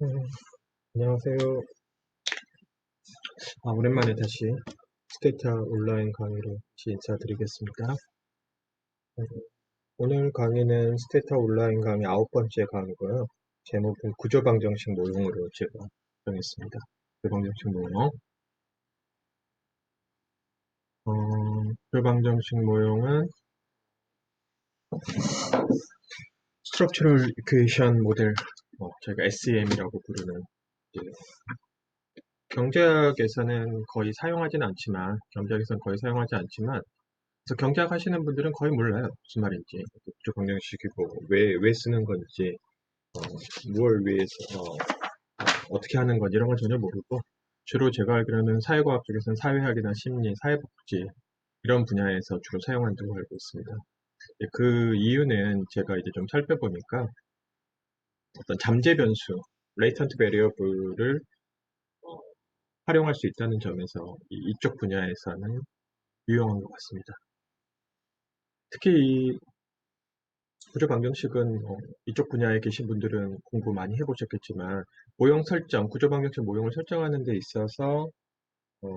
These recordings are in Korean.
음, 안녕하세요. 오랜만에 다시 스테이타 온라인 강의로 다시 인사드리겠습니다. 음, 오늘 강의는 스테이타 온라인 강의 9번째 강의고요. 제목은 구조방정식 모형으로 제가 정했습니다. 구조방정식 모형. 어, 구조방정식 모형은 Structural Equation Model, 저희가 SEM이라고 부르는, 이제 경제학에서는 거의 사용하진 않지만, 경제학에서는 거의 사용하지 않지만, 그래서 경제학 하시는 분들은 거의 몰라요. 무슨 말인지. 구조 방정식이고, 왜 쓰는 건지, 어, 무엇을 위해서, 어떻게 하는 건지, 이런 건 전혀 모르고, 주로 제가 알기로는 사회과학 쪽에서는 사회학이나 심리, 사회복지, 이런 분야에서 주로 사용한다고 알고 있습니다. 그 이유는 제가 이제 좀 살펴보니까, 어떤 잠재 변수, latent variable을 활용할 수 있다는 점에서 이쪽 분야에서는 유용한 것 같습니다. 특히 이 구조 방정식은 이쪽 분야에 계신 분들은 공부 많이 해보셨겠지만 모형 설정, 구조 방정식 모형을 설정하는 데 있어서 어,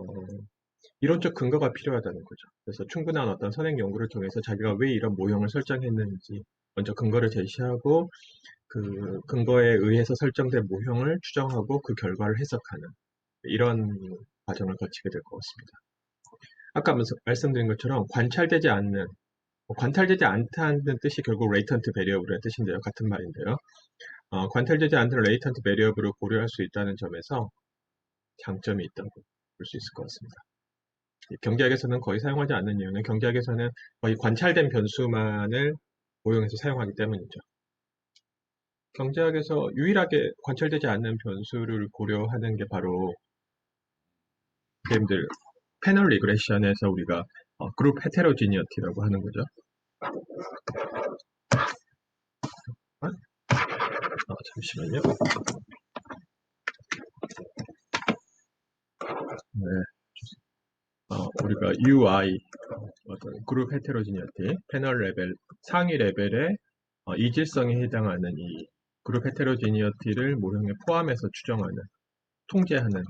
이론적 근거가 필요하다는 거죠. 그래서 충분한 어떤 선행 연구를 통해서 자기가 왜 이런 모형을 설정했는지 먼저 근거를 제시하고 그 근거에 의해서 설정된 모형을 추정하고 그 결과를 해석하는 이런 과정을 거치게 될 것 같습니다. 아까 말씀드린 것처럼 관찰되지 않는 관찰되지 않다는 뜻이 결국 레이턴트 베리어블의 뜻인데요. 같은 말인데요. 관찰되지 않는 레이턴트 베리어블을 고려할 수 있다는 점에서 장점이 있다고 볼 수 있을 것 같습니다. 경제학에서는 거의 사용하지 않는 이유는 경제학에서는 거의 관찰된 변수만을 모형해서 사용하기 때문이죠. 경제학에서 유일하게 관찰되지 않는 변수를 고려하는 게 바로 게임들 패널 리그레션에서 우리가 그룹 헤테로지니어티라고 하는 거죠. 잠시만요. 네. 우리가 UI, 어떤 그룹 헤테로지니어티, 패널 레벨, 상위 레벨의 이질성에 해당하는 이 그룹 헤테로지니어티를 모형에 포함해서 추정하는, 통제하는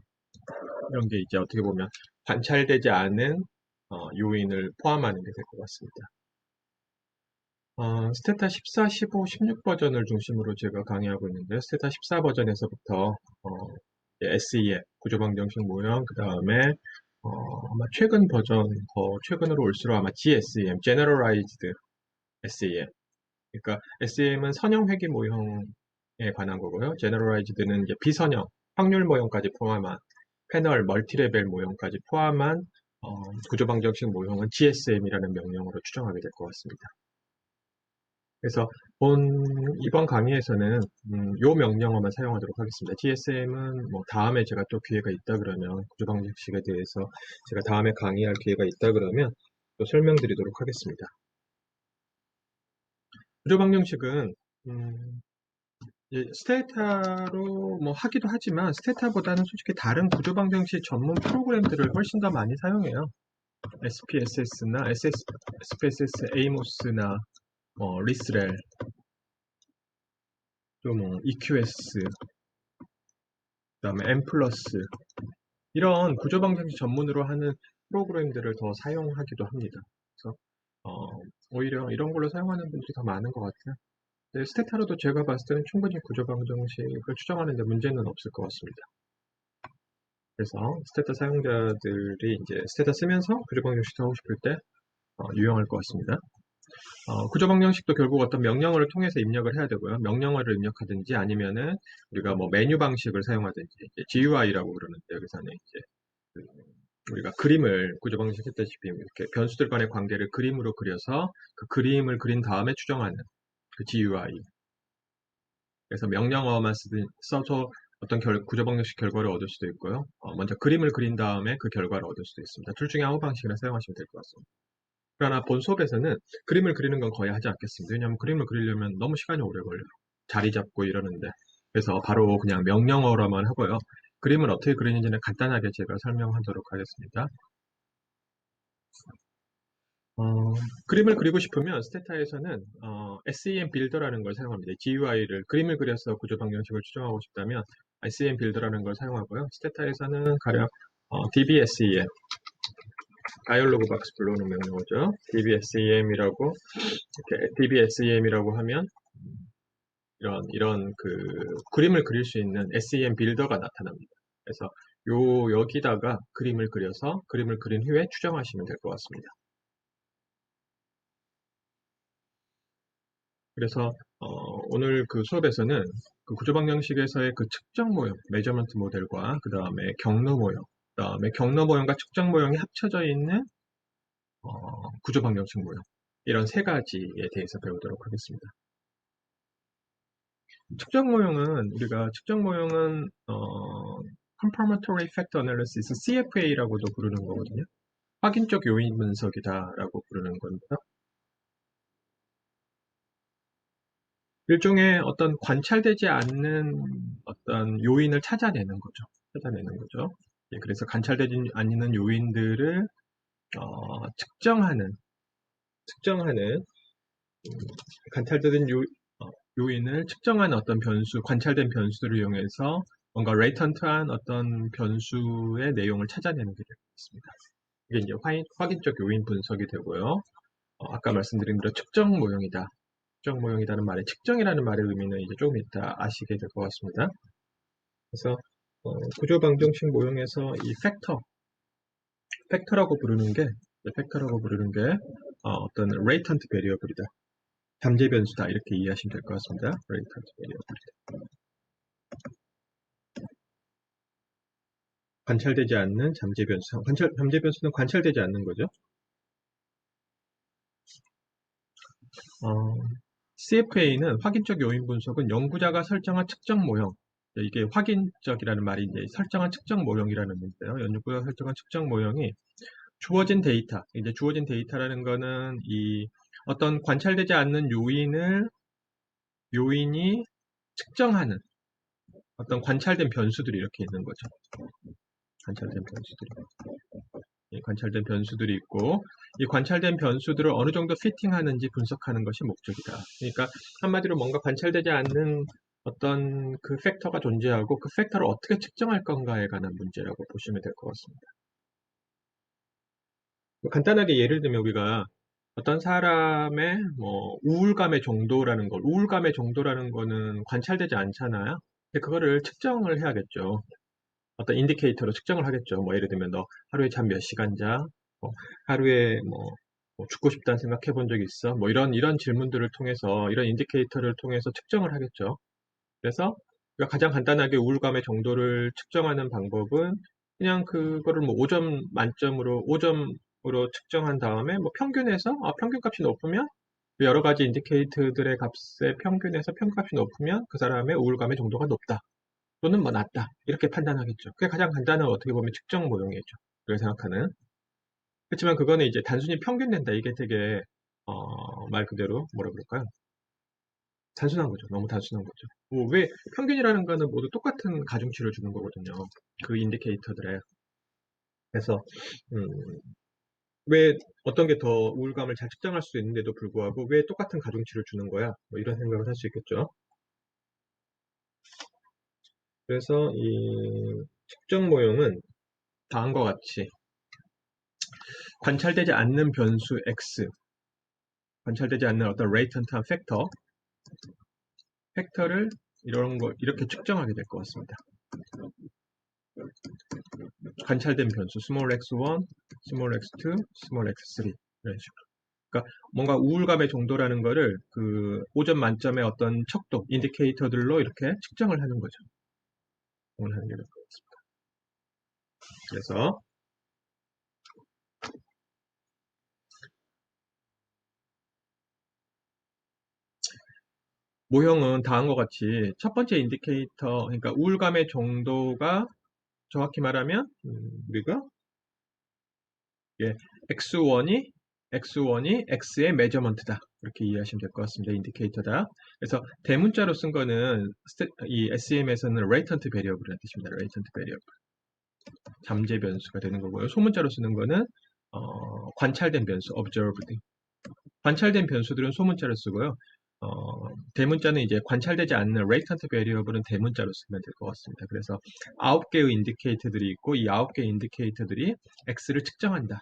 이런 게 이제 어떻게 보면 관찰되지 않은 요인을 포함하는 게 될 것 같습니다. 스테타 14, 15, 16 버전을 중심으로 제가 강의하고 있는데요. 스테타 14 버전에서부터 SEM, 구조방정식 모형, 그 다음에 아마 최근 버전, 더 최근으로 올수록 아마 GSEM, Generalized SEM. 그러니까 SEM은 선형 회귀 모형에 관한 거고요. Generalized는 이제 비선형, 확률 모형까지 포함한 패널, 멀티레벨 모형까지 포함한 구조방정식 모형은 GSM이라는 명령으로 추정하게 될 것 같습니다. 그래서 이번 강의에서는 요 명령어만 사용하도록 하겠습니다. GSM은 뭐 다음에 제가 또 기회가 있다 그러면 구조방정식에 대해서 제가 다음에 강의할 기회가 있다 그러면 또 설명드리도록 하겠습니다. 구조방정식은 스테타로 뭐 하기도 하지만 스테타보다는 솔직히 다른 구조방정식 전문 프로그램들을 훨씬 더 많이 사용해요. SPSS나 SPSS 에이모스나 리스렐, 또 뭐 EQS, 그다음에 M 플러스 이런 구조방정식 전문으로 하는 프로그램들을 더 사용하기도 합니다. 그래서 오히려 이런 걸로 사용하는 분들이 더 많은 것 같아요. 네, 스테타로도 제가 봤을 때는 충분히 구조방정식을 추정하는 데 문제는 없을 것 같습니다. 그래서 스테타 사용자들이 이제 스테타 쓰면서 구조방정식 하고 싶을 때 유용할 것 같습니다. 구조방정식도 결국 어떤 명령어를 통해서 입력을 해야 되고요. 명령어를 입력하든지 아니면은 우리가 뭐 메뉴 방식을 사용하든지 GUI라고 그러는데 여기서는 이제 우리가 그림을 구조방식 했다시피 이렇게 변수들 간의 관계를 그림으로 그려서 그 그림을 그린 다음에 추정하는 그 GUI. 그래서 명령어만 써서 어떤 구조방정식 결과를 얻을 수도 있고요. 먼저 그림을 그린 다음에 그 결과를 얻을 수도 있습니다. 둘 중에 아무 방식이나 사용하시면 될 것 같습니다. 그러나 본 수업에서는 그림을 그리는 건 거의 하지 않겠습니다. 왜냐하면 그림을 그리려면 너무 시간이 오래 걸려요. 자리 잡고 이러는데. 그래서 바로 그냥 명령어로만 하고요. 그림을 어떻게 그리는지는 간단하게 제가 설명하도록 하겠습니다. 그림을 그리고 싶으면 스테타에서는 SEM 빌더라는 걸 사용합니다. GUI를 그림을 그려서 구조 방정식을 추정하고 싶다면 SEM 빌더라는 걸 사용하고요. 스테타에서는 가령 DBSEM 다이얼로그 박스 불러오는 명령어죠. DBSEM이라고 이렇게 DBSEM이라고 하면 이런 그 그림을 그릴 수 있는 SEM 빌더가 나타납니다. 그래서 여기다가 그림을 그려서 그림을 그린 후에 추정하시면 될 것 같습니다. 그래서 오늘 그 수업에서는 그 구조방정식에서의 그 측정 모형, 메저먼트 모델과 그 다음에 경로 모형, 그 다음에 경로 모형과 측정 모형이 합쳐져 있는 구조방정식 모형 이런 세 가지에 대해서 배우도록 하겠습니다. 우리가 측정 모형은 Confirmatory Factor Analysis, CFA라고도 부르는 거거든요. 확인적 요인 분석이다라고 부르는 겁니다. 일종의 어떤 관찰되지 않는 어떤 요인을 찾아내는 거죠. 예, 그래서 관찰되지 않는 요인들을 측정하는 관찰되는 요인을 측정하는 어떤 관찰된 변수를 이용해서 뭔가 레이턴트한 어떤 변수의 내용을 찾아내는 게 되겠습니다. 이게 이제 확인적 요인 분석이 되고요. 아까 말씀드린 대로 측정 모형이다는 말의 측정이라는 말의 의미는 이제 조금 이따 아시게 될 것 같습니다. 그래서 구조 방정식 모형에서 이 팩터라고 부르는 게 어떤 레이턴트 베리어블이다. 잠재 변수다. 이렇게 이해하시면 될 것 같습니다. 레이턴트 베리어블이다. 관찰되지 않는 잠재 변수. 잠재 변수는 관찰되지 않는 거죠. CFA는 확인적 요인 분석은 연구자가 설정한 측정 모형. 이게 확인적이라는 말이 이제 설정한 측정 모형이라는 건데요. 연구자가 설정한 측정 모형이 주어진 데이터. 이제 주어진 데이터라는 거는 이 어떤 관찰되지 않는 요인이 측정하는 어떤 관찰된 변수들이 이렇게 있는 거죠. 관찰된 변수들이 있고, 이 관찰된 변수들을 어느 정도 피팅하는지 분석하는 것이 목적이다. 그러니까 한마디로 뭔가 관찰되지 않는 어떤 그 팩터가 존재하고 그 팩터를 어떻게 측정할 건가에 관한 문제라고 보시면 될 것 같습니다. 간단하게 예를 들면 우리가 어떤 사람의 우울감의 정도라는 거는 관찰되지 않잖아요. 근데 그거를 측정을 해야겠죠. 어떤 인디케이터로 측정을 하겠죠. 예를 들면 너 하루에 잠 몇 시간 자? 하루에 죽고 싶다는 생각해 본 적 있어? 이런 질문들을 통해서 이런 인디케이터를 통해서 측정을 하겠죠. 그래서 우리가 가장 간단하게 우울감의 정도를 측정하는 방법은 그냥 그거를 5점 만점으로 5점으로 측정한 다음에 평균에서 평균값이 높으면 여러 가지 인디케이터들의 값의 평균에서 평균값이 높으면 그 사람의 우울감의 정도가 높다. 또는 낮다. 이렇게 판단하겠죠. 그게 가장 간단한 어떻게 보면 측정 모형이죠. 우리가 생각하는. 그렇지만 그거는 이제 단순히 평균 낸다. 이게 되게 말 그대로 뭐라 그럴까요? 단순한 거죠. 너무 단순한 거죠. 왜 평균이라는 거는 모두 똑같은 가중치를 주는 거거든요. 그 인디케이터들에. 그래서 음, 왜 어떤 게 더 우울감을 잘 측정할 수 있는데도 불구하고 왜 똑같은 가중치를 주는 거야? 이런 생각을 할 수 있겠죠. 그래서 이 측정 모형은 다음과 같이 관찰되지 않는 변수 X, 관찰되지 않는 어떤 레이턴트한 팩터를 이렇게 측정하게 될 것 같습니다. 관찰된 변수 small x1, small x2, small x3 이런 식으로. 그러니까 뭔가 우울감의 정도라는 거를 그 5점 만점의 어떤 척도, 인디케이터들로 이렇게 측정을 하는 거죠. 하는 게 될 것 같습니다. 그래서 모형은 다음과 같이 첫 번째 인디케이터, 그러니까 우울감의 정도가 정확히 말하면 우리가 X1이 X의 메저먼트다. 이렇게 이해하시면 될 것 같습니다. 인디케이터다. 그래서 대문자로 쓴 거는 이 SEM에서는 레이턴트 베리어블이라는 뜻입니다. 레이턴트 베리어블. 잠재 변수가 되는 거고요. 소문자로 쓰는 거는 관찰된 변수, observed. 관찰된 변수들은 소문자를 쓰고요. 대문자는 이제 관찰되지 않는 latent variable은 대문자로 쓰면 될 것 같습니다. 그래서 9개의 인디케이터들이 있고 이 9개의 인디케이터들이 x를 측정한다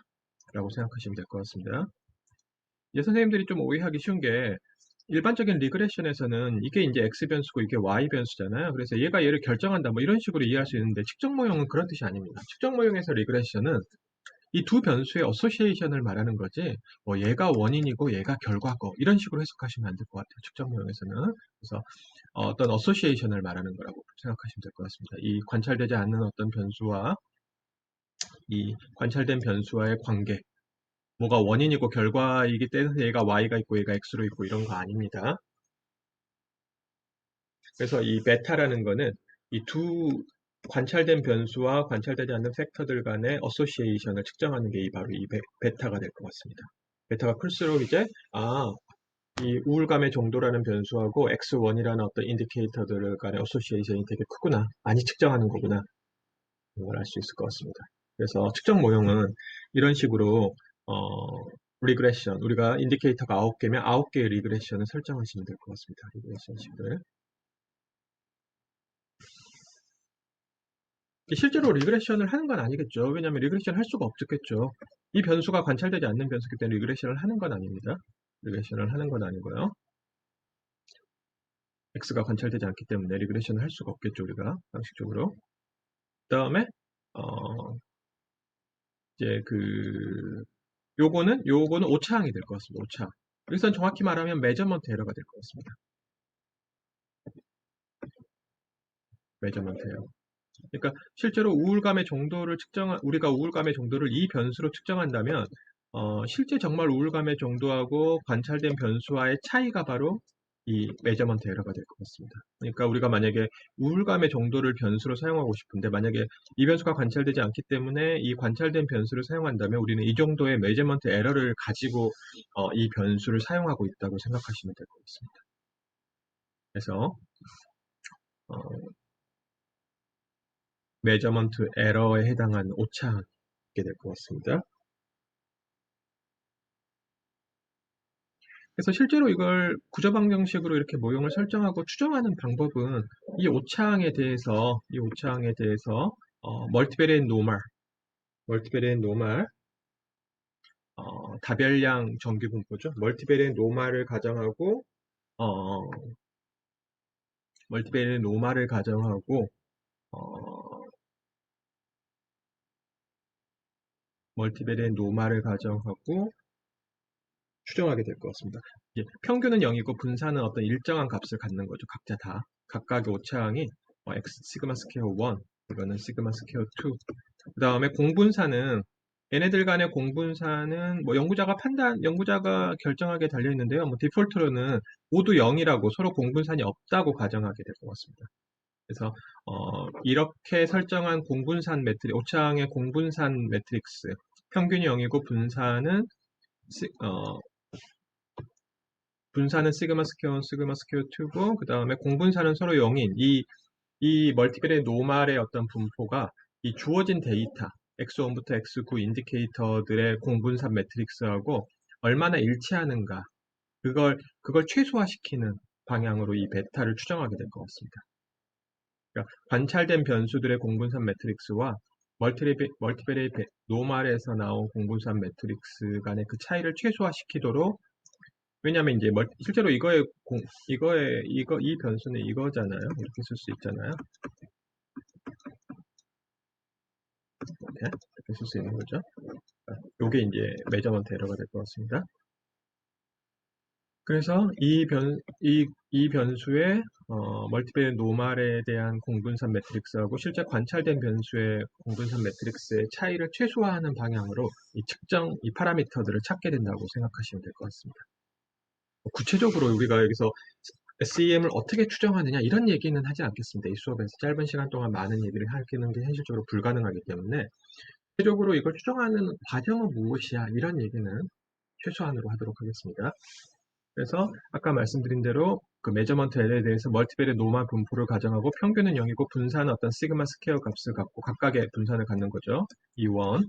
라고 생각하시면 될 것 같습니다. 이제 선생님들이 좀 오해하기 쉬운 게 일반적인 리그레션에서는 이게 이제 x 변수고 이게 y 변수잖아요. 그래서 얘가 얘를 결정한다 뭐 이런 식으로 이해할 수 있는데 측정 모형은 그런 뜻이 아닙니다. 측정 모형에서 리그레션은 이 두 변수의 어소시에이션을 말하는 거지, 뭐 얘가 원인이고 얘가 결과고 이런 식으로 해석하시면 안 될 것 같아요. 측정 모형에서는. 그래서 어떤 어소시에이션을 말하는 거라고 생각하시면 될 것 같습니다. 이 관찰되지 않는 어떤 변수와 이 관찰된 변수와의 관계, 뭐가 원인이고 결과이기 때문에 얘가 y가 있고 얘가 x로 있고 이런 거 아닙니다. 그래서 이 베타라는 거는 이 두 관찰된 변수와 관찰되지 않는 팩터들 간의 어소시에이션을 측정하는 게 바로 이 베타가 될 것 같습니다. 베타가 클수록 이제 이 우울감의 정도라는 변수하고 x1이라는 어떤 인디케이터들 간의 어소시에이션이 되게 크구나, 많이 측정하는 거구나 이런 걸 알 수 있을 것 같습니다. 그래서 측정 모형은 이런 식으로 리그레션, 우리가 인디케이터가 9개면 9개의 리그레션을 설정하시면 될 것 같습니다. 리그레션식을. 실제로 리그레션을 하는 건 아니겠죠. 왜냐하면 리그레션 할 수가 없겠죠. 이 변수가 관찰되지 않는 변수기 때문에 리그레션을 하는 건 아닙니다. 리그레션을 하는 건 아니고요. x가 관찰되지 않기 때문에 리그레션을 할 수가 없겠죠. 우리가 상식적으로. 그 다음에 이제 요거는 오차항이 될 것 같습니다. 오차항. 여기서는 정확히 말하면 메저먼트 에러가 될 것 같습니다. 메저먼트 에러. 그러니까 실제로 우울감의 정도를 우리가 우울감의 정도를 이 변수로 측정한다면 실제 정말 우울감의 정도하고 관찰된 변수와의 차이가 바로 이 메저먼트 에러가 될 것 같습니다. 그러니까 우리가 만약에 우울감의 정도를 변수로 사용하고 싶은데 만약에 이 변수가 관찰되지 않기 때문에 이 관찰된 변수를 사용한다면 우리는 이 정도의 메저먼트 에러를 가지고 이 변수를 사용하고 있다고 생각하시면 될 것 같습니다. 그래서 메저먼트 에러에 해당하는 오차가 될 것 같습니다. 그래서 실제로 이걸 구조 방정식으로 이렇게 모형을 설정하고 추정하는 방법은 이 오차항에 대해서 멀티베리에이트 노멀 다별량 정규 분포죠. 멀티베리에이트 노멀을 가정하고 멀티베리에이트 노멀을 가정하고 멀티베리에이트 노멀을 가정하고 추정하게 될 것 같습니다. 평균은 0이고 분산은 어떤 일정한 값을 갖는 거죠. 각자 다. 각각의 오차항이 x 시그마 스퀘어 1, 이거는 시그마 스퀘어 2. 그 다음에 공분산은 얘네들 간의 공분산은 뭐 연구자가 결정하게 달려 있는데요. 뭐 디폴트로는 모두 0이라고 서로 공분산이 없다고 가정하게 될 것 같습니다. 그래서 이렇게 설정한 오차항의 공분산 매트릭스, 평균이 0이고 분산은 시그마 스퀘어 1, 시그마 스퀘어 2고 그 다음에 공분산은 서로 0인 이 멀티벨의 노말의 어떤 분포가 이 주어진 데이터 x1부터 x9 인디케이터들의 공분산 매트릭스하고 얼마나 일치하는가 그걸 최소화시키는 방향으로 이 베타를 추정하게 될 것 같습니다. 그러니까 관찰된 변수들의 공분산 매트릭스와 멀티벨의 노말에서 나온 공분산 매트릭스 간의 그 차이를 최소화시키도록, 왜냐하면 이제 실제로 이 변수는 이거잖아요. 이렇게 쓸 수 있잖아요. 이렇게 쓸 수 있는 거죠. 요게 이제 메저먼트 에러가 될 것 같습니다. 그래서 이 변수의 멀티플 노말에 대한 공분산 매트릭스하고 실제 관찰된 변수의 공분산 매트릭스의 차이를 최소화하는 방향으로 이 파라미터들을 찾게 된다고 생각하시면 될 것 같습니다. 구체적으로 우리가 여기서 SEM을 어떻게 추정하느냐 이런 얘기는 하지 않겠습니다. 이 수업에서 짧은 시간 동안 많은 얘기를 하는 게 현실적으로 불가능하기 때문에 구체적으로 이걸 추정하는 과정은 무엇이야 이런 얘기는 최소한으로 하도록 하겠습니다. 그래서 아까 말씀드린 대로 그 메저먼트 L에 대해서 멀티벨의 노멀 분포를 가정하고 평균은 0이고 분산은 어떤 시그마 스퀘어 값을 갖고 각각의 분산을 갖는 거죠. E1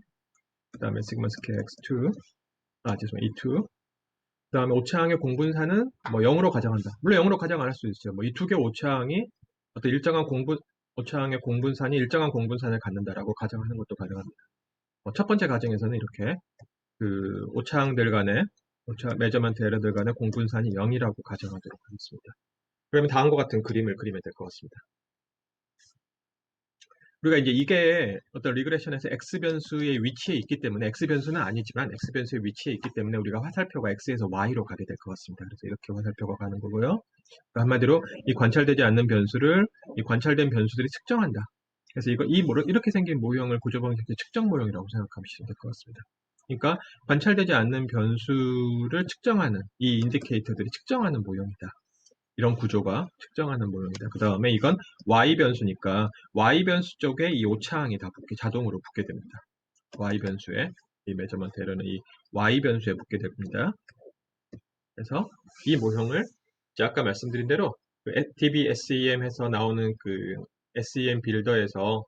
그 다음에 시그마 스퀘어 x2, 죄송해요. e2. 그 다음에 오차항의 공분사는 뭐 0으로 가정한다. 물론 0으로 가정 안 할 수 있어요. 뭐 이 두 개 오차항이 어떤 일정한 오차항의 공분산이 일정한 공분산을 갖는다라고 가정하는 것도 가능합니다. 첫 번째 가정에서는 이렇게 그 오차항들 간의 메저먼트 에러들 간의 공분산이 0이라고 가정하도록 하겠습니다. 그러면 다음과 같은 그림을 그리면 될 것 같습니다. 우리가 이제 이게 어떤 리그레션에서 X변수의 위치에 있기 때문에, X변수는 아니지만 X변수의 위치에 있기 때문에 우리가 화살표가 X에서 Y로 가게 될 것 같습니다. 그래서 이렇게 화살표가 가는 거고요. 그러니까 한마디로 이 관찰되지 않는 변수를 이 관찰된 변수들이 측정한다. 그래서 이렇게 생긴 모형을 구조방식의 측정 모형이라고 생각하시면 될 것 같습니다. 그러니까 관찰되지 않는 변수를 측정하는 이 인디케이터들이 측정하는 모형이다. 이런 구조가 측정하는 모형이다. 그 다음에 이건 Y변수니까 Y변수 쪽에 이 오차항이 다 자동으로 붙게 됩니다. Y변수에 이 메저먼트 에러는 이 Y변수에 붙게 됩니다. 그래서 이 모형을 이제 아까 말씀드린 대로 DBSEM에서 나오는 그 SEM 빌더에서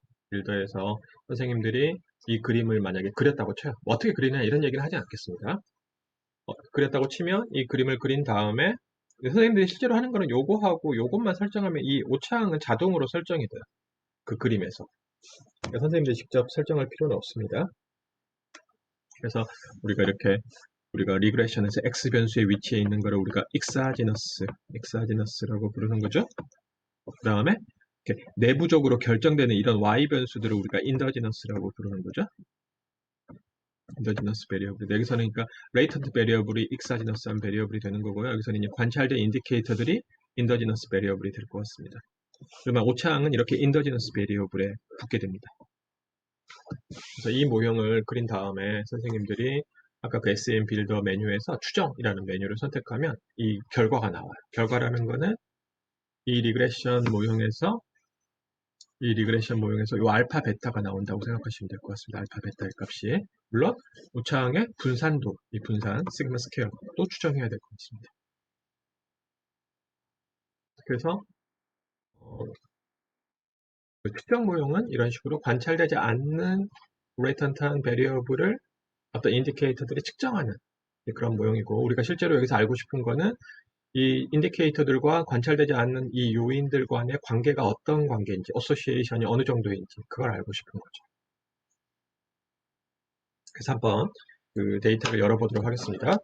선생님들이 이 그림을 만약에 그렸다고 쳐요. 어떻게 그리냐 이런 얘기는 하지 않겠습니다. 그렸다고 치면 이 그림을 그린 다음에 선생님들이 실제로 하는 거는 요거하고 요것만 설정하면 이 오차항은 자동으로 설정이 돼요. 그 그림에서. 그러니까 선생님들이 직접 설정할 필요는 없습니다. 그래서 우리가 리그레션에서 X변수의 위치에 있는 거를 우리가 익사지너스라고 부르는 거죠. 그 다음에 내부적으로 결정되는 이런 Y변수들을 우리가 인더지너스라고 부르는 거죠. 인더지너스 베리어블. 여기서는 그러니까 레이턴트 베리어블이 익사지너스한 베리어블이 되는 거고요. 여기서는 이제 관찰된 인디케이터들이 인더지너스 베리어블이 될 것 같습니다. 그러면 오차항은 이렇게 인더지너스 베리어블에 붙게 됩니다. 그래서 이 모형을 그린 다음에 선생님들이 아까 그 SEM 빌더 메뉴에서 추정이라는 메뉴를 선택하면 이 결과가 나와요. 결과라는 거는 이 리그레션 모형에서 이 알파 베타가 나온다고 생각하시면 될 것 같습니다. 알파 베타의 값이. 물론 오차항의 분산도, 이 분산 시그마 스퀘어도 추정해야 될 것 같습니다. 그래서 그 추정 모형은 이런 식으로 관찰되지 않는 레이턴트한 베리어블을 어떤 인디케이터들이 측정하는 그런 모형이고, 우리가 실제로 여기서 알고 싶은 거는 이 인디케이터들과 관찰되지 않는 이 요인들 간의 관계가 어떤 관계인지, 어소시에이션이 어느 정도인지 그걸 알고 싶은 거죠. 그래서 한번 그 데이터를 열어보도록 하겠습니다.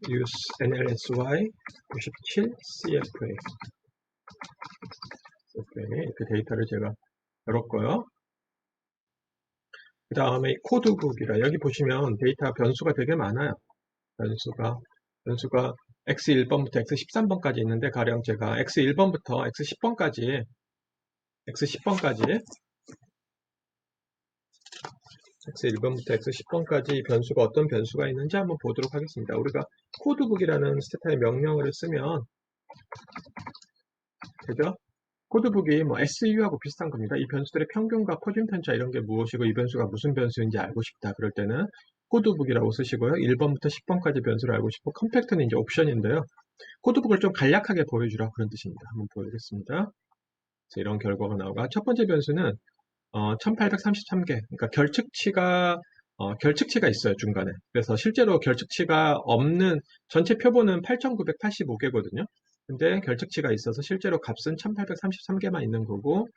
use NLSY 97 CFA 이렇게 데이터를 제가 열었고요. 그 다음에 코드북이라 여기 보시면 데이터 변수가 되게 많아요. 변수가 X1번부터 X13번까지 있는데, 가령 제가 X1번부터 X10번까지 변수가 어떤 변수가 있는지 한번 보도록 하겠습니다. 우리가 코드북이라는 스테타의 명령어를 쓰면 되죠? 코드북이 뭐 SU하고 비슷한 겁니다. 이 변수들의 평균과 표준 편차 이런 게 무엇이고 이 변수가 무슨 변수인지 알고 싶다. 그럴 때는 코드북이라고 쓰시고요. 1번부터 10번까지 변수를 알고 싶고, 컴팩트는 이제 옵션인데요. 코드북을 좀 간략하게 보여주라 그런 뜻입니다. 한번 보여드리겠습니다. 이런 결과가 나오고, 첫 번째 변수는 1833개, 그러니까 결측치가 있어요, 중간에. 그래서 실제로 결측치가 없는 전체 표본은 8985개거든요. 근데 결측치가 있어서 실제로 값은 1833개만 있는 거고,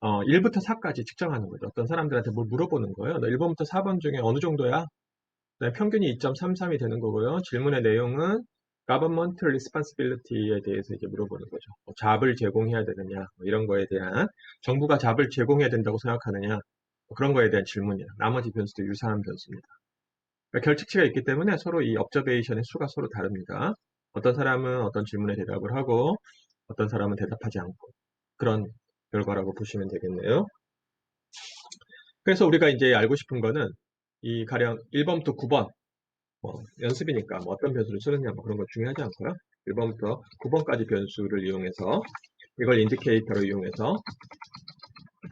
1부터 4까지 측정하는 거죠. 어떤 사람들한테 뭘 물어보는 거예요. 너 1번부터 4번 중에 어느 정도야? 평균이 2.33이 되는 거고요. 질문의 내용은 government responsibility에 대해서 이제 물어보는 거죠. 잡을 제공해야 되느냐, 이런 거에 대한, 정부가 잡을 제공해야 된다고 생각하느냐, 그런 거에 대한 질문이에요. 나머지 변수도 유사한 변수입니다. 그러니까 결측치가 있기 때문에 서로 이 observation의 수가 서로 다릅니다. 어떤 사람은 어떤 질문에 대답을 하고 어떤 사람은 대답하지 않고, 그런 결과라고 보시면 되겠네요. 그래서 우리가 이제 알고 싶은 거는 이 가령 1번부터 9번 연습이니까 뭐 어떤 변수를 쓰느냐 그런 거 중요하지 않고요. 1번부터 9번까지 변수를 이용해서 이걸 인디케이터로 이용해서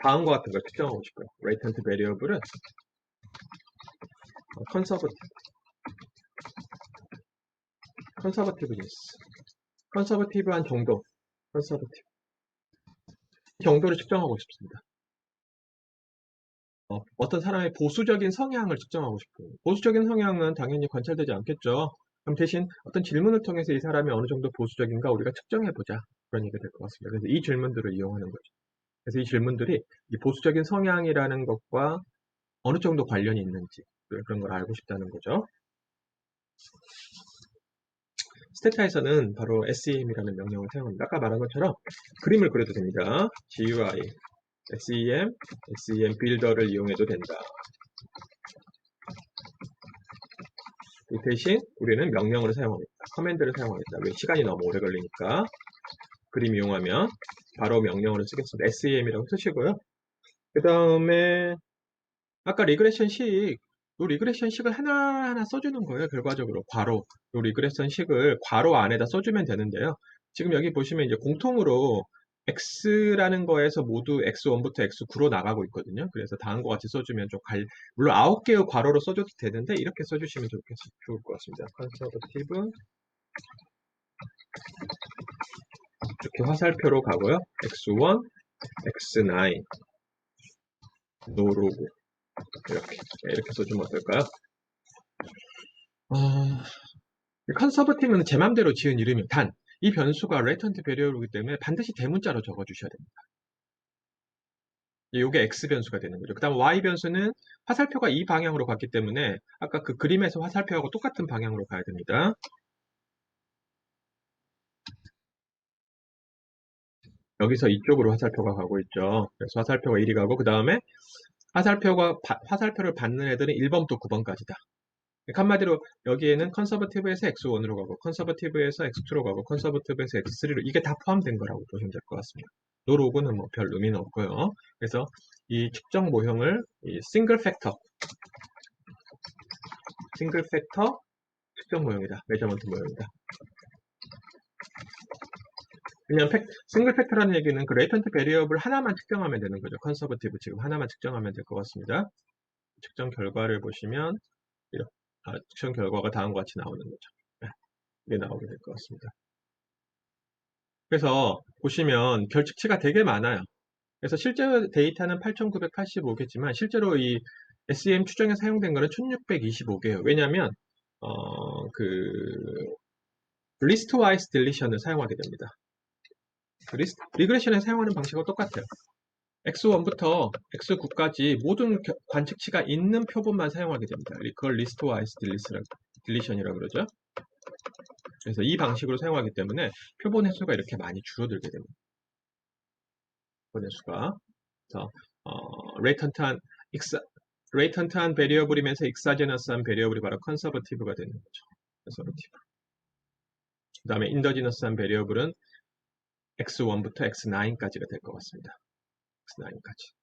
다음과 같은 걸 측정하고 싶어요. 레이턴트 베리어블은 컨서버티브한 정도를 측정하고 싶습니다. 어떤 사람의 보수적인 성향을 측정하고 싶어요. 보수적인 성향은 당연히 관찰되지 않겠죠. 그럼 대신 어떤 질문을 통해서 이 사람이 어느 정도 보수적인가 우리가 측정해보자. 그런 얘기가 될 것 같습니다. 그래서 이 질문들을 이용하는 거죠. 그래서 이 질문들이 이 보수적인 성향이라는 것과 어느 정도 관련이 있는지 그런 걸 알고 싶다는 거죠. 스테타에서는 바로 SEM이라는 명령을 사용합니다. 아까 말한 것처럼 그림을 그려도 됩니다. GUI, SEM 빌더를 이용해도 된다. 대신 우리는 명령을 사용합니다. 커맨드를 사용합니다. 왜? 시간이 너무 오래 걸리니까. 그림 이용하면 바로 명령어를 쓰겠습니다. SEM이라고 쓰시고요. 그 다음에 아까 리그레션식, 이 리그레션식을 하나하나 써주는 거예요. 결과적으로 괄호, 이 리그레션식을 괄호 안에다 써주면 되는데요. 지금 여기 보시면 이제 공통으로 x라는 거에서 모두 x1부터 x9로 나가고 있거든요. 그래서 다음과 같이 써주면 좀 물론 9개의 괄호로 써줘도 되는데 이렇게 써주시면 좋을 것 같습니다. 컨서버티브 이렇게 화살표로 가고요. x1, x9, 노로고 이렇게 써주면 어떨까요? 컨서버티브는 제 맘대로 지은 이름이에요. 단, 이 변수가 레이턴트 베리어블이기 때문에 반드시 대문자로 적어주셔야 됩니다. 이게 X 변수가 되는 거죠. 그 다음 Y 변수는 화살표가 이 방향으로 갔기 때문에 아까 그 그림에서 화살표하고 똑같은 방향으로 가야 됩니다. 여기서 이쪽으로 화살표가 가고 있죠. 그래서 화살표가 이리 가고 그 다음에 화살표를 받는 애들은 1번부터 9번까지다. 그러니까 한마디로 여기에는 컨서버티브에서 X1으로 가고 컨서버티브에서 X2로 가고 컨서버티브에서 X3로 이게 다 포함된 거라고 보시면 될 것 같습니다. 요 로그는 뭐 별 의미는 없고요. 그래서 이 측정 모형을 싱글 팩터 측정 모형이다. 메저먼트 모형이다. 그냥 싱글 팩터라는 얘기는 그 레이턴트 베리어블 하나만 측정하면 되는 거죠. 컨서버티브 지금 하나만 측정하면 될 것 같습니다. 측정 결과를 보시면 측정 결과가 다음과 같이 나오는 거죠. 네, 이게 나오게 될 것 같습니다. 그래서 보시면 결측치가 되게 많아요. 그래서 실제 데이터는 8,985개지만 실제로 이 SEM 추정에 사용된 거는 1,625개예요. 왜냐하면 리스트 와이스 딜리션을 사용하게 됩니다. 리그레션에 사용하는 방식과 똑같아요. X1부터 X9까지 모든 관측치가 있는 표본만 사용하게 됩니다. 그걸 리스트 와이스 딜리션이라고 그러죠. 그래서 이 방식으로 사용하기 때문에 표본 횟수가 이렇게 많이 줄어들게 됩니다. 표본 횟수가. 그래서 레이턴트한 베리어블이면서 익사제너스한 베리어블이 바로 컨서버티브가 되는 거죠. 컨서버티브. 그 다음에 인더지너스한 베리어블은 X1부터 X9까지가 될 것 같습니다. X9까지.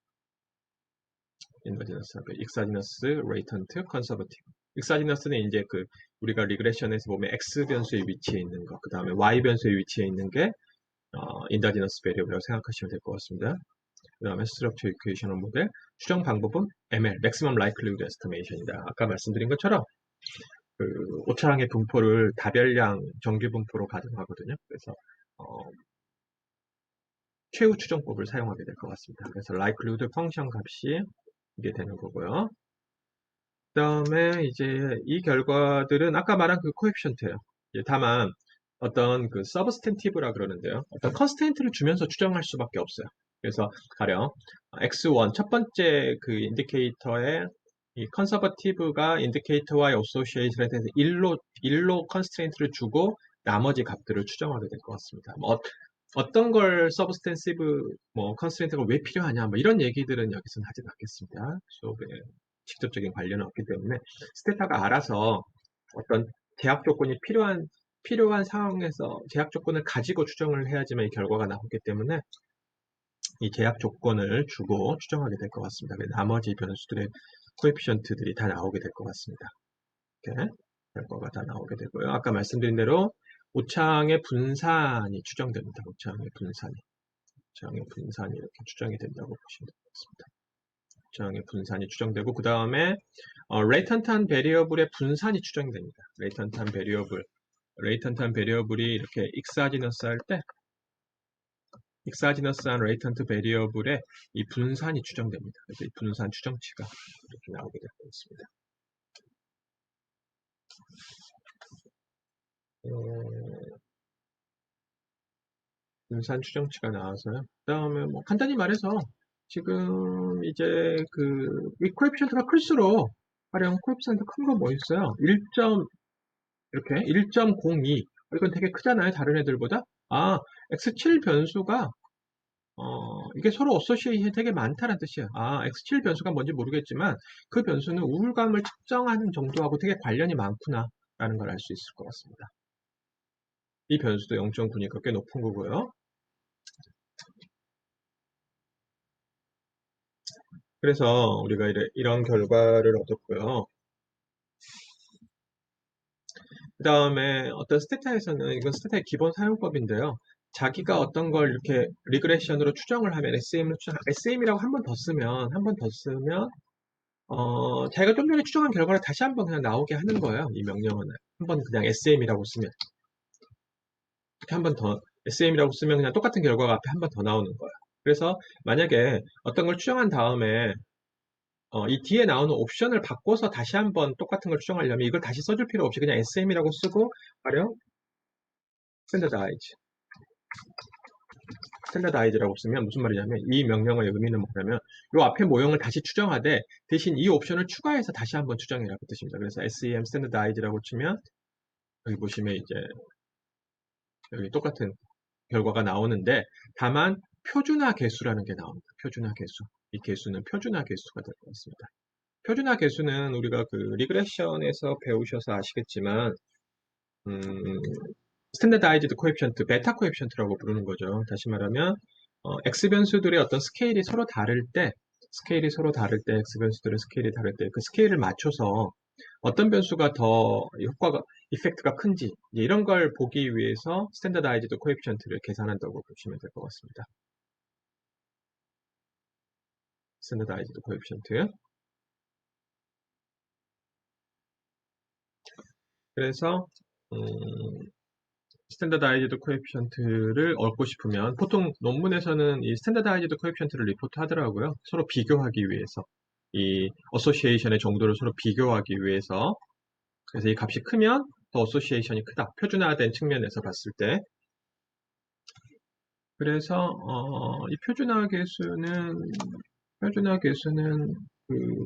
인더지너스, 익사지너스, 레이턴트, 컨서버티브. 익사지너스는 이제 우리가 리그레션에서 보면 X 변수의 위치에 있는 거, 그 다음에 Y 변수의 위치에 있는 게 인더지너스 베리어블이라고 생각하시면 될 것 같습니다. 그 다음에 스트럭처 이퀘이셔널 모델, 추정 방법은 ML, Maximum Likelihood Estimation이다. 아까 말씀드린 것처럼 오차항의 분포를 다별량 정규 분포로 가정하거든요. 그래서 최후 추정법을 사용하게 될 것 같습니다. 그래서 likelihood 펑션 값이 이게 되는 거고요. 그 다음에 이제 이 결과들은 아까 말한 그 코에피션트예요. 다만 어떤 그 서브스텐티브라 그러는데요. 어떤 컨스텐트를 주면서 추정할 수밖에 없어요. 그래서 가령 X1 첫 번째 그 인디케이터의 이 컨서버티브가 인디케이터와의 어소시에이션에 대해서 1로 컨스트레인트를 주고 나머지 값들을 추정하게 될 것 같습니다. 어떤 걸 서브스텐시브 컨스트레인트가 왜 필요하냐 이런 얘기들은 여기서는 하지 않겠습니다. 수업에 직접적인 관련은 없기 때문에 스테타가 알아서 어떤 제약 조건이 필요한 상황에서 제약 조건을 가지고 추정을 해야지만 이 결과가 나오기 때문에 이 제약 조건을 주고 추정하게 될 것 같습니다. 나머지 변수들의 코에피션트들이 다 나오게 될 것 같습니다. 이렇게 결과가 다 나오게 되고요. 아까 말씀드린 대로 오차항의 분산이 추정됩니다. 오차항의 분산이 이렇게 추정이 된다고 보시면 되겠습니다. 오차항의 분산이 추정되고 그 다음에 레이턴트한 베리어블의 분산이 추정됩니다. 레이턴트한 베리어블이 이렇게 익사지너스 할 때 익사지너스한 레이턴트 베리어블의 이 분산이 추정됩니다. 그래서 이 분산 추정치가 이렇게 나오게 되고 있습니다. 분산 추정치가 나와서요. 그 다음에 뭐 간단히 말해서 지금 이제 이 코에피션트가 클수록 활용 코에피션트 큰 거 뭐 있어요? 1.02 이건 되게 크잖아요. 다른 애들보다. X7 변수가 이게 서로 어소시에이션이 되게 많다는 뜻이에요. X7 변수가 뭔지 모르겠지만 그 변수는 우울감을 측정하는 정도하고 되게 관련이 많구나 라는 걸 알 수 있을 것 같습니다. 이 변수도 0.9니까 꽤 높은 거고요. 그래서 우리가 이런 결과를 얻었고요. 그 다음에 어떤 스테타에서는 이건 스테타의 기본 사용법인데요. 자기가 어떤 걸 이렇게 리그레션으로 추정을 하면 SM이라고 한 번 더 쓰면 자기가 좀 전에 추정한 결과를 다시 한번 그냥 나오게 하는 거예요. 이 명령어는 한번 그냥 SM이라고 쓰면 이렇게 한 번 더 SM이라고 쓰면 그냥 똑같은 결과가 앞에 한 번 더 나오는 거예요. 그래서 만약에 어떤 걸 추정한 다음에 이 뒤에 나오는 옵션을 바꿔서 다시 한번 똑같은 걸 추정하려면 이걸 다시 써줄 필요 없이 그냥 SM이라고 쓰고 활용 스탠다드아이즈라고 쓰면 무슨 말이냐면 이 명령어의 의미는 뭐냐면 이 앞에 모형을 다시 추정하되 대신 이 옵션을 추가해서 다시 한번 추정해라 그 뜻입니다. 그래서 SEM 스탠다드아이즈라고 치면 여기 보시면 이제 여기 똑같은 결과가 나오는데 다만 표준화 개수라는 게 나옵니다. 표준화 개수. 이 개수는 표준화 개수가 될 것 같습니다. 표준화 개수는 우리가 리그레션에서 배우셔서 아시겠지만 스탠다드아이즈드 코에피션트, 베타 코에피션트라고 부르는 거죠. 다시 말하면 X 변수들의 어떤 스케일이 서로 다를 때 X 변수들의 스케일이 다를 때 그 스케일을 맞춰서 어떤 변수가 더 효과가 이펙트가 큰지 이런 걸 보기 위해서 스탠다드아이즈드 코에피션트를 계산한다고 보시면 될 것 같습니다. 스탠다드아이즈드 코에피션트. 그래서 스탠다드아이즈드 코에피션트를 얻고 싶으면 보통 논문에서는 이 스탠다드아이즈드 코에피션트를 리포트 하더라고요. 서로 비교하기 위해서 이 어소시에이션의 정도를 서로 비교하기 위해서 그래서 이 값이 크면 더 어소시에이션이 크다. 표준화된 측면에서 봤을 때 그래서 이 표준화 계수는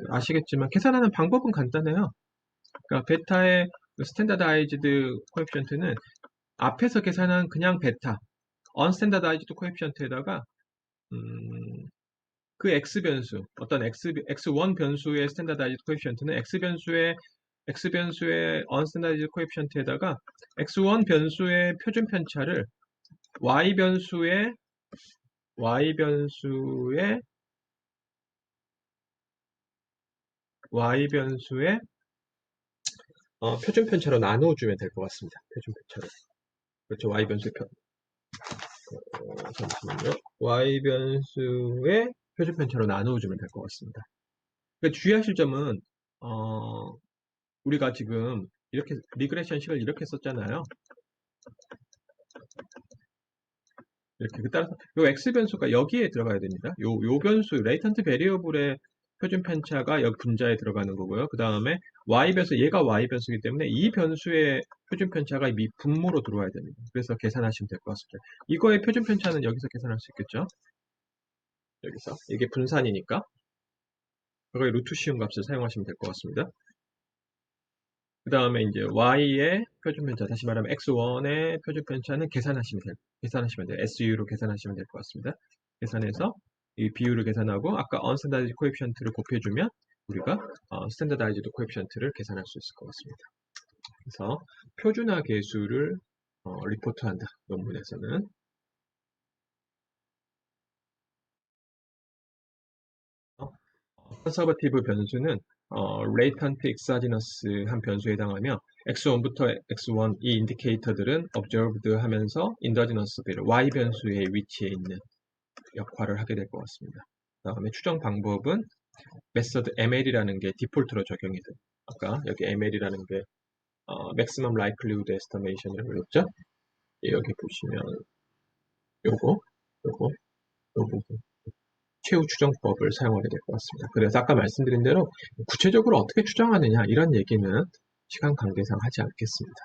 아시겠지만 계산하는 방법은 간단해요. 그러니까 베타의 스탠다드아이즈드 코에피션트는 앞에서 계산한 그냥 베타 언스탠다드아이즈드 코에피션트에다가 그 x 변수 어떤 x1 변수의 스탠다드아이즈드 코에피션트는 x 변수의 언스탠다드아이즈드 코에피션트에다가 x1 변수의 표준 편차를 y 변수의 표준 편차로 나누어주면 될 것 같습니다. 표준 편차로. 그렇죠. y 변수의 잠시만요. y 변수의 표준 편차로 나누어주면 될 것 같습니다. 그러니까 주의하실 점은 우리가 지금 이렇게 리그레션식을 이렇게 썼잖아요. 이렇게 따라서 요 x 변수가 여기에 들어가야 됩니다. 요 변수 레이턴트 베리어블의 표준 편차가 여기 분자에 들어가는 거고요. 그 다음에 y 변수 얘가 y 변수이기 때문에 이 변수의 표준 편차가 이 분모로 들어와야 됩니다. 그래서 계산하시면 될 것 같습니다. 이거의 표준 편차는 여기서 계산할 수 있겠죠? 여기서 이게 분산이니까 그거의 루트 씌운 값을 사용하시면 될 것 같습니다. 그 다음에 이제 y의 표준 편차, 다시 말하면 x1의 표준 편차는 계산하시면 돼요. SU로 계산하시면 될 것 같습니다. 계산해서 이 비율을 계산하고 아까 unstandardized coefficient를 곱해주면 우리가 standardized coefficient를 계산할 수 있을 것 같습니다. 그래서 표준화 계수를 리포트한다. 논문에서는. 컨서버티브 변수는 레이턴트 익사지너스한 변수에 해당하며 x1부터 x1 이 인디케이터들은 observed 하면서 인더지너스 배를 y 변수의 위치에 있는 역할을 하게 될 것 같습니다. 그 다음에 추정 방법은 메서드 ML이라는 게 디폴트로 적용이 돼요. 아까 여기 ML이라는 게 maximum likelihood estimation이라고 그랬죠? 여기 보시면 요거 요거, 요 부분. 최후 추정법을 사용하게 될 것 같습니다. 그래서 아까 말씀드린 대로 구체적으로 어떻게 추정하느냐 이런 얘기는 시간 관계상 하지 않겠습니다.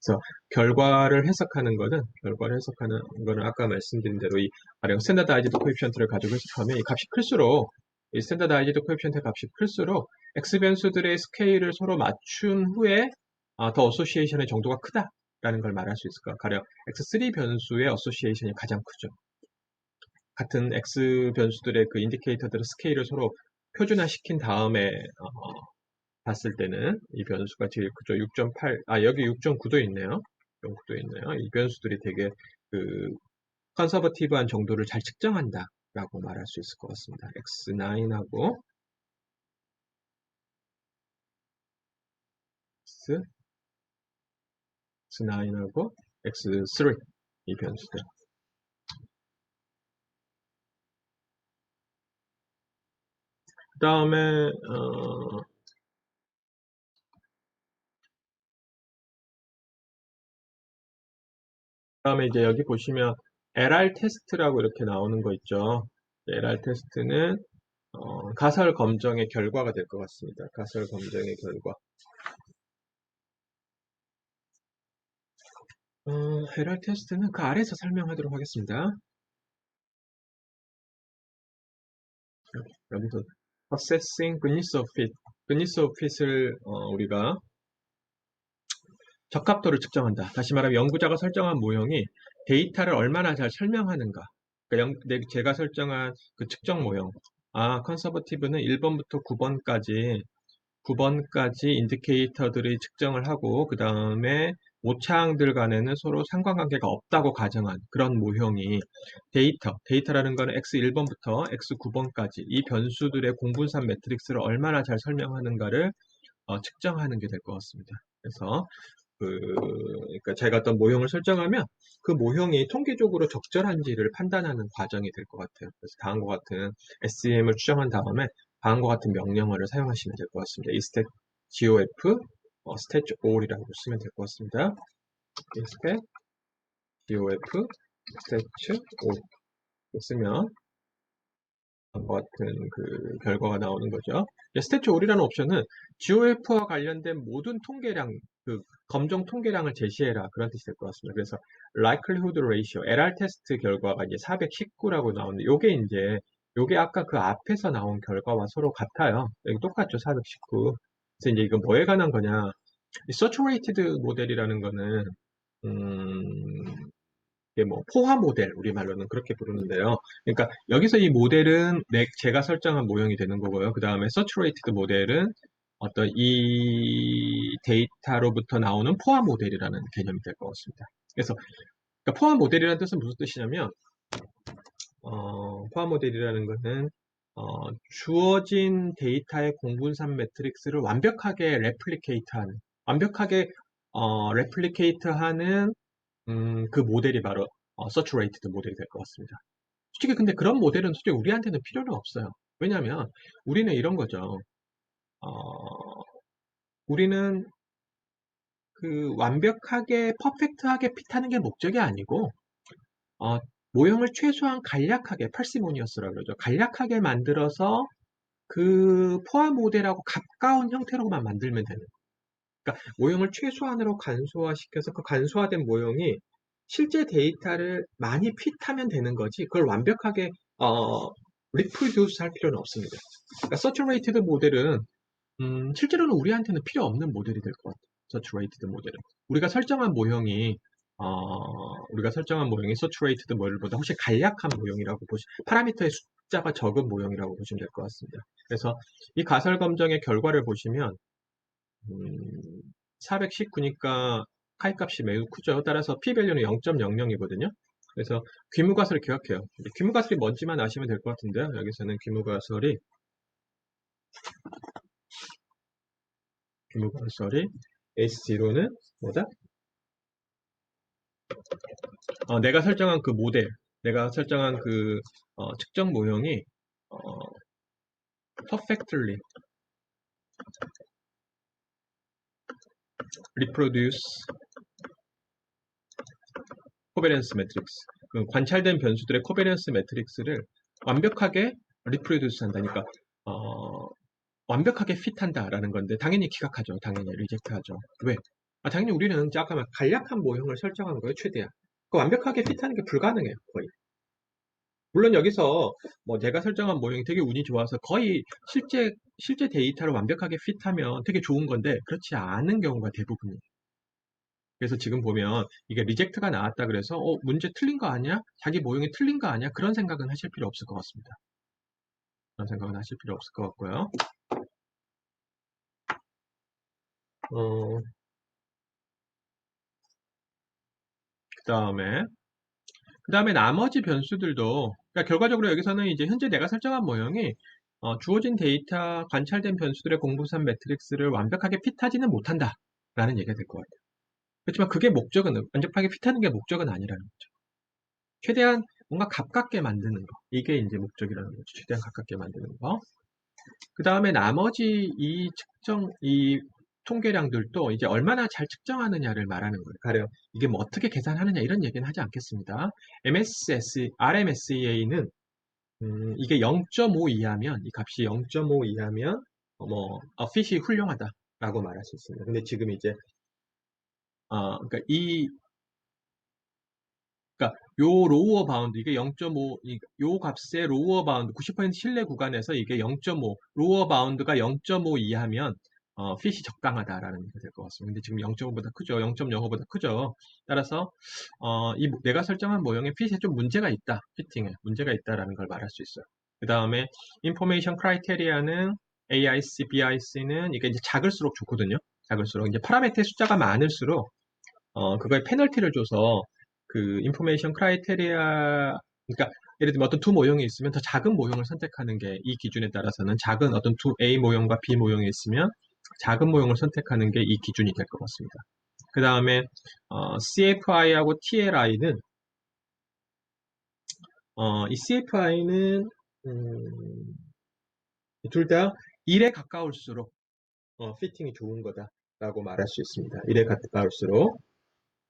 그래서 결과를 해석하는 거는 아까 말씀드린 대로 이 가령 스탠다드아이즈드 코에피션트를 가지고 해석하면 이 값이 클수록 이 스탠다드아이즈드 코에피션트 값이 클수록 x 변수들의 스케일을 서로 맞춘 후에 더 어소시에이션의 정도가 크다라는 걸 말할 수 있을 거예요. 가령 x3 변수의 어소시에이션이 가장 크죠. 같은 x 변수들의 그 인디케이터들의 스케일을 서로 표준화시킨 다음에 봤을 때는 이 변수가 제일 크죠. 6.8, 여기 6.9도 있네요. 6.9도 있네요. 이 변수들이 되게 그 컨서버티브한 정도를 잘 측정한다라고 말할 수 있을 것 같습니다. X9하고 X9하고 X3 이 변수들. 그 다음에 이제 여기 보시면 LR 테스트라고 이렇게 나오는 거 있죠. LR 테스트는 가설 검정의 결과가 될 것 같습니다. 가설 검정의 결과. LR 테스트는 그 아래에서 설명하도록 하겠습니다. 여기서 Assessing Goodness of Fit. Goodness of Fit을 우리가 적합도를 측정한다. 다시 말하면 연구자가 설정한 모형이 데이터를 얼마나 잘 설명하는가. 그러니까 제가 설정한 그 측정 모형. 컨서버티브는 1번부터 9번까지 인디케이터들이 측정을 하고 그 다음에 오차항들 간에는 서로 상관관계가 없다고 가정한 그런 모형이 데이터라는 거는 x1번부터 x9번까지 이 변수들의 공분산 매트릭스를 얼마나 잘 설명하는가를 측정하는 게 될 것 같습니다. 그래서 그러니까 제가 어떤 모형을 설정하면 그 모형이 통계적으로 적절한지를 판단하는 과정이 될 것 같아요. 그래서 다음과 같은 SEM을 추정한 다음에 다음과 같은 명령어를 사용하시면 될 것 같습니다. 이 stat gof stat all이라고 쓰면 될 것 같습니다. 이 stat gof stat all 쓰면 다음과 같은 그 결과가 나오는 거죠. 스태츄 올이라는 옵션은 GOF와 관련된 모든 통계량, 그 검정 통계량을 제시해라 그런 뜻이 될 것 같습니다. 그래서 likelihood ratio, LR 테스트 결과가 이제 419라고 나오는데 요게 아까 그 앞에서 나온 결과와 서로 같아요. 여기 똑같죠, 419. 그래서 이제 이거 뭐에 관한 거냐? 이 saturated 모델이라는 거는 이게 뭐 포화 모델 우리말로는 그렇게 부르는데요. 그러니까 여기서 이 모델은 제가 설정한 모형이 되는 거고요. 그 다음에 서츄레이티드 모델은 어떤 이 데이터로부터 나오는 포화 모델이라는 개념이 될 것 같습니다. 그래서 그러니까 포화 모델이라는 뜻은 무슨 뜻이냐면 포화 모델이라는 것은 주어진 데이터의 공분산 매트릭스를 완벽하게 레플리케이트하는 그 모델이 바로 서츄레이티드 모델이 될 것 같습니다. 솔직히 근데 그런 모델은 솔직히 우리한테는 필요는 없어요. 왜냐하면 우리는 이런 거죠. 어, 우리는 그 완벽하게 퍼펙트하게 핏하는 게 목적이 아니고 어, 모형을 최소한 간략하게 parsimonious 그러죠. 간략하게 만들어서 그 포화 모델하고 가까운 형태로만 만들면 되는 거예요. 그러니까 모형을 최소한으로 간소화시켜서 그 간소화된 모형이 실제 데이터를 많이 핏하면 되는 거지 그걸 완벽하게 리프로듀스 할 필요는 없습니다. 그러니까 서츄레이티드 모델은 실제로는 우리한테는 필요 없는 모델이 될 것 같아요. 서츄레이티드 모델은 우리가 설정한 모형이 서츄레이티드 모델보다 훨씬 간략한 모형이라고 파라미터의 숫자가 적은 모형이라고 보시면 될 것 같습니다. 그래서 이 가설 검정의 결과를 보시면 419니까 카이 값이 매우 크죠. 따라서 p-value는 0.00이거든요. 그래서 귀무가설을 기억해요. 귀무가설이 뭔지만 아시면 될 것 같은데요. 여기서는 귀무가설이 S0는 뭐다? 내가 설정한 그 모델, 내가 설정한 그 측정 모형이 perfectly reproduce covariance matrix. 그 관찰된 변수들의 코베리언스 매트릭스를 완벽하게 리프로듀스 한다니까 완벽하게 핏한다라는 건데 당연히 기각하죠. 당연히 리젝트하죠. 왜? 당연히 우리는 잠깐만 간략한 모형을 설정한 거예요. 최대한. 그 완벽하게 핏하는 게 불가능해요. 거의. 물론 여기서 뭐 제가 설정한 모형이 되게 운이 좋아서 거의 실제 데이터를 완벽하게 핏하면 되게 좋은 건데 그렇지 않은 경우가 대부분이에요. 그래서 지금 보면 이게 리젝트가 나왔다 그래서 문제 틀린 거 아니야? 자기 모형이 틀린 거 아니야? 그런 생각은 하실 필요 없을 것 같습니다. 그런 생각은 하실 필요 없을 것 같고요. 그 다음에 나머지 변수들도, 그러니까 결과적으로 여기서는 이제 현재 내가 설정한 모형이 주어진 데이터, 관찰된 변수들의 공부산 매트릭스를 완벽하게 핏하지는 못한다라는 얘기가 될 것 같아요. 그렇지만 그게 목적은, 완벽하게 핏하는 게 목적은 아니라는 거죠. 최대한 뭔가 가깝게 만드는 거. 이게 이제 목적이라는 거죠. 최대한 가깝게 만드는 거. 그 다음에 나머지 이 통계량들도 이제 얼마나 잘 측정하느냐를 말하는 거예요. 가령 이게 뭐 어떻게 계산하느냐 이런 얘기는 하지 않겠습니다. RMSEA는 이게 0.5 이하면 이 값이 0.5 이하면 핏이 훌륭하다라고 말할 수 있습니다. 근데 지금 이제 그러니까 그러니까 요 로우어 바운드 이게 0.5, 요 값의 로우어 바운드 90% 신뢰 구간에서 이게 0.5 로우어 바운드가 0.5 이하면 핏이 적당하다라는 얘기가 될 것 같습니다. 근데 지금 0.5보다 크죠. 0.05보다 크죠. 따라서 내가 설정한 모형의 핏에 좀 문제가 있다. 피팅에 문제가 있다라는 걸 말할 수 있어요. 그 다음에 인포메이션 크라이테리아는 AIC, BIC는 이게 이제 작을수록 좋거든요. 작을수록 이제 파라미터의 숫자가 많을수록 그거에 페널티를 줘서 그 인포메이션 크라이테리아 그러니까 예를 들면 어떤 두 모형이 있으면 더 작은 모형을 선택하는 게 이 기준에 따라서는 작은 어떤 두 A 모형과 B 모형이 있으면 작은 모형을 선택하는 게 이 기준이 될 것 같습니다. 그 다음에 CFI하고 TLI는 이 CFI는 둘 다 1에 가까울수록 피팅이 좋은 거다라고 말할 수 있습니다. 1에 가까울수록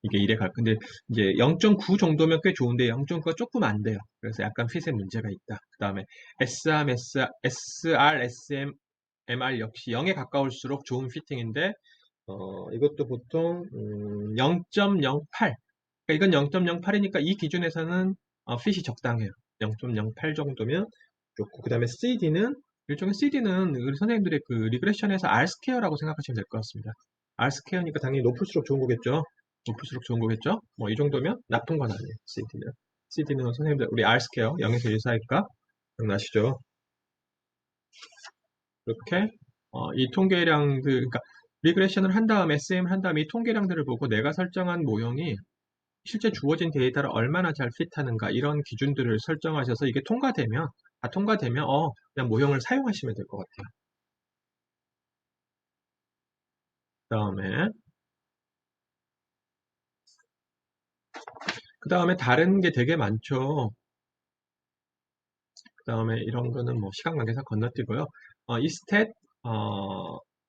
이게 1에 근데 이제 0.9 정도면 꽤 좋은데 0.9가 조금 안 돼요. 그래서 약간 핏에 문제가 있다. 그 다음에 SR, SM, MR 역시 0에 가까울수록 좋은 피팅인데 이것도 보통 0.08 그러니까 이건 0.08이니까 이 기준에서는 핏이 적당해요. 0.08 정도면 좋고 그 다음에 일종의 CD는 우리 선생님들의 그 리그레션에서 R스퀘어라고 생각하시면 될 것 같습니다. R스퀘어니까 당연히 높을수록 좋은 거겠죠. 높을수록 좋은 거겠죠. 뭐 이 정도면 나쁜 건 아니에요. CD는 선생님들 우리 R스퀘어 0에서 1 사이일까? 기억나시죠? 이렇게 이 통계량들 그러니까 리그레션을 한 다음 SM을 한 다음에 이 통계량들을 보고 내가 설정한 모형이 실제 주어진 데이터를 얼마나 잘 핏하는가 이런 기준들을 설정하셔서 이게 통과되면 그냥 모형을 사용하시면 될 것 같아요. 그 다음에 다른 게 되게 많죠. 그 다음에 이런 거는 뭐 시간 관계상 건너뛰고요. 이 스탯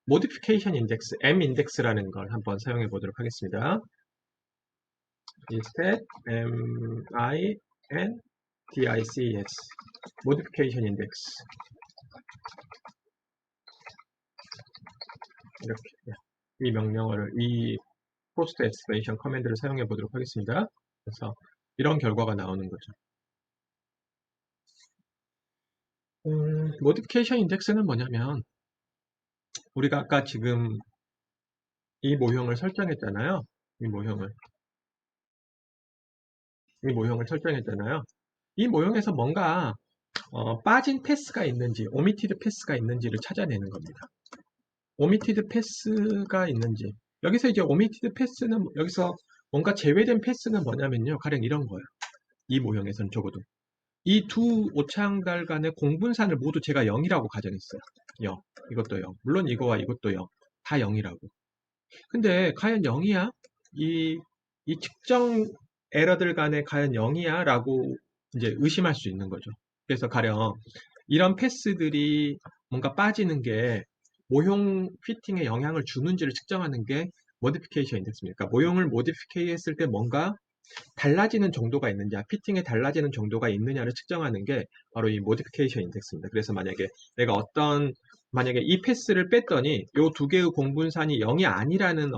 모디피케이션 인덱스 M 인덱스라는 걸 한번 사용해 보도록 하겠습니다. 이 스탯 MINDICES 모디피케이션 인덱스 이렇게 이 명령어를 이 포스트 엑스프레이션 커맨드를 사용해 보도록 하겠습니다. 그래서 이런 결과가 나오는 거죠. 모디피케이션 인덱스는 뭐냐면 우리가 아까 지금 이 모형을 설정했잖아요. 이 모형을 설정했잖아요. 이 모형에서 뭔가 빠진 패스가 있는지, 오미티드 패스가 있는지를 찾아내는 겁니다. 오미티드 패스가 있는지. 여기서 이제 오미티드 패스는 여기서 뭔가 제외된 패스는 뭐냐면요. 가령 이런 거예요. 이 모형에서는 적어도 이 두 오차항달 간의 공분산을 모두 제가 0이라고 가정했어요. 0. 이것도 0. 물론 이거와 이것도 0. 다 0이라고. 근데 과연 0이야? 이 측정 에러들 간에 과연 0이야? 라고 이제 의심할 수 있는 거죠. 그래서 가령 이런 패스들이 뭔가 빠지는 게 모형 피팅에 영향을 주는지를 측정하는 게 모디피케이션 인덱스입니다. 그러니까 모형을 모디피케이 했을 때 뭔가 달라지는 정도가 있느냐, 피팅에 달라지는 정도가 있느냐를 측정하는 게 바로 이 모디피케이션 인덱스입니다. 그래서 만약에 내가 만약에 이 패스를 뺐더니 요 두 개의 공분산이 0이 아니라는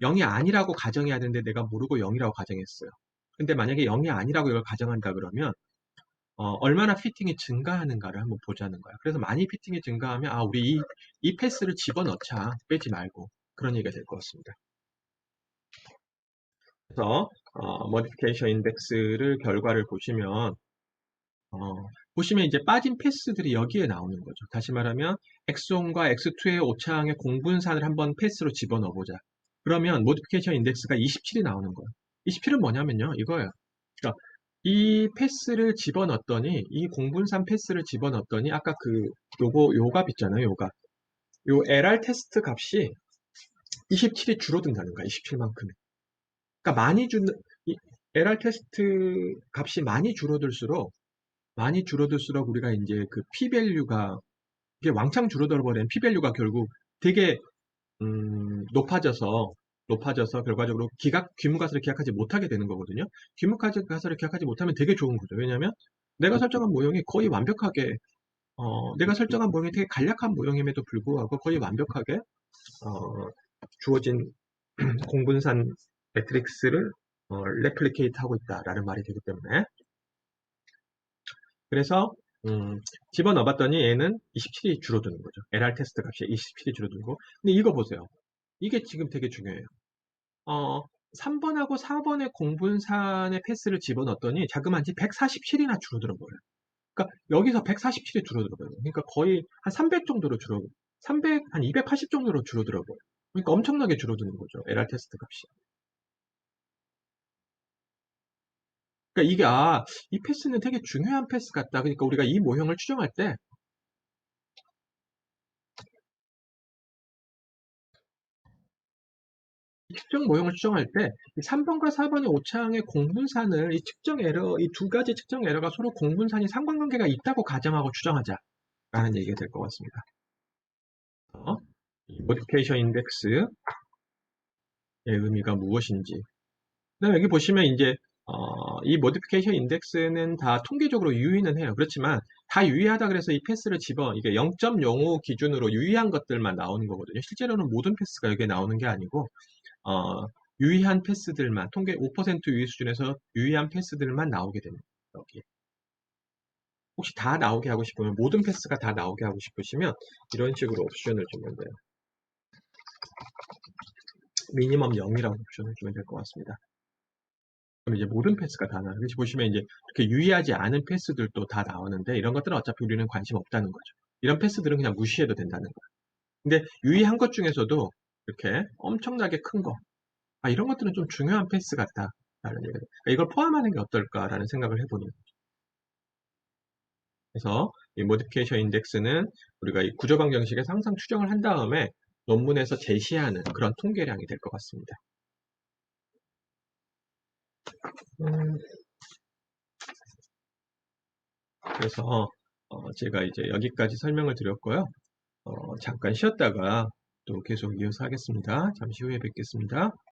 0이 아니라고 가정해야 되는데 내가 모르고 0이라고 가정했어요. 근데 만약에 0이 아니라고 이걸 가정한다 그러면 얼마나 피팅이 증가하는가를 한번 보자는 거야. 그래서 많이 피팅이 증가하면 우리 이 패스를 집어넣자, 빼지 말고, 그런 얘기가 될 것 같습니다. 그래서 머디피케이션 인덱스를 결과를 보시면 이제 빠진 패스들이 여기에 나오는 거죠. 다시 말하면 X1과 X2의 오차항의 공분산을 한번 패스로 집어넣어 보자. 그러면 모디피케이션 인덱스가 27이 나오는 거예요. 27은 뭐냐면요, 이거예요. 그러니까 이 패스를 집어넣었더니, 이 공분산 패스를 집어넣었더니 아까 요 값 있잖아요, 요 값. 요 LR 테스트 값이 27이 줄어든다는 거야, 27만큼이. 그러니까 이 LR 테스트 값이 많이 줄어들수록 우리가 이제 그 p-밸류가 이게 왕창 줄어들어 버리면 p-밸류가 결국 되게 높아져서 결과적으로 귀무가설을 기약하지 못하게 되는 거거든요. 귀무가설을 기약하지 못하면 되게 좋은 거죠. 왜냐하면 내가 설정한 모형이 거의 완벽하게 내가 설정한 모형이 되게 간략한 모형임에도 불구하고 거의 완벽하게 주어진 공분산 매트릭스를 레플리케이트 하고 있다라는 말이 되기 때문에 그래서 집어넣어봤더니 얘는 27이 줄어드는 거죠. LR 테스트 값이 27이 줄어들고 근데 이거 보세요. 이게 지금 되게 중요해요. 3번하고 4번의 공분산의 패스를 집어넣었더니 자그마치 147이나 줄어들어 버려요. 그러니까 여기서 147이 줄어들어 버려요. 그러니까 거의 한 300 정도로 한 280 정도로 줄어들어 버려요. 그러니까 엄청나게 줄어드는 거죠. LR 테스트 값이. 그러니까 이 패스는 되게 중요한 패스 같다. 그러니까 우리가 이 모형을 추정할 때 측정 모형을 추정할 때 3번과 4번의 오차항의 공분산을 이 두 가지 측정 에러가 서로 공분산이 상관관계가 있다고 가정하고 추정하자라는 얘기가 될 것 같습니다. 이 모디피케이션 인덱스의 의미가 무엇인지. 그다음에 여기 보시면 이제 이 모디피케이션 인덱스는 다 통계적으로 유의는 해요. 그렇지만 다 유의하다 그래서 이 패스를 이게 0.05 기준으로 유의한 것들만 나오는 거거든요. 실제로는 모든 패스가 여기에 나오는 게 아니고 유의한 패스들만, 통계 5% 유의 수준에서 유의한 패스들만 나오게 됩니다. 여기. 혹시 다 나오게 하고 싶으면, 모든 패스가 다 나오게 하고 싶으시면, 이런 식으로 옵션을 주면 돼요. 미니멈 0이라고 옵션을 주면 될 것 같습니다. 그럼 이제 모든 패스가 다 나와요. 그래서 보시면 이제 이렇게 유의하지 않은 패스들도 다 나오는데, 이런 것들은 어차피 우리는 관심 없다는 거죠. 이런 패스들은 그냥 무시해도 된다는 거예요. 근데 유의한 것 중에서도 이렇게 엄청나게 큰 거, 이런 것들은 좀 중요한 패스 같다. 라는 얘기예요. 그러니까 이걸 포함하는 게 어떨까라는 생각을 해보는 거죠. 그래서 이 모디피케이션 인덱스는 우리가 이 구조방 정식에서 항상 추정을 한 다음에 논문에서 제시하는 그런 통계량이 될 것 같습니다. 그래서 제가 이제 여기까지 설명을 드렸고요. 잠깐 쉬었다가 또 계속 이어서 하겠습니다. 잠시 후에 뵙겠습니다.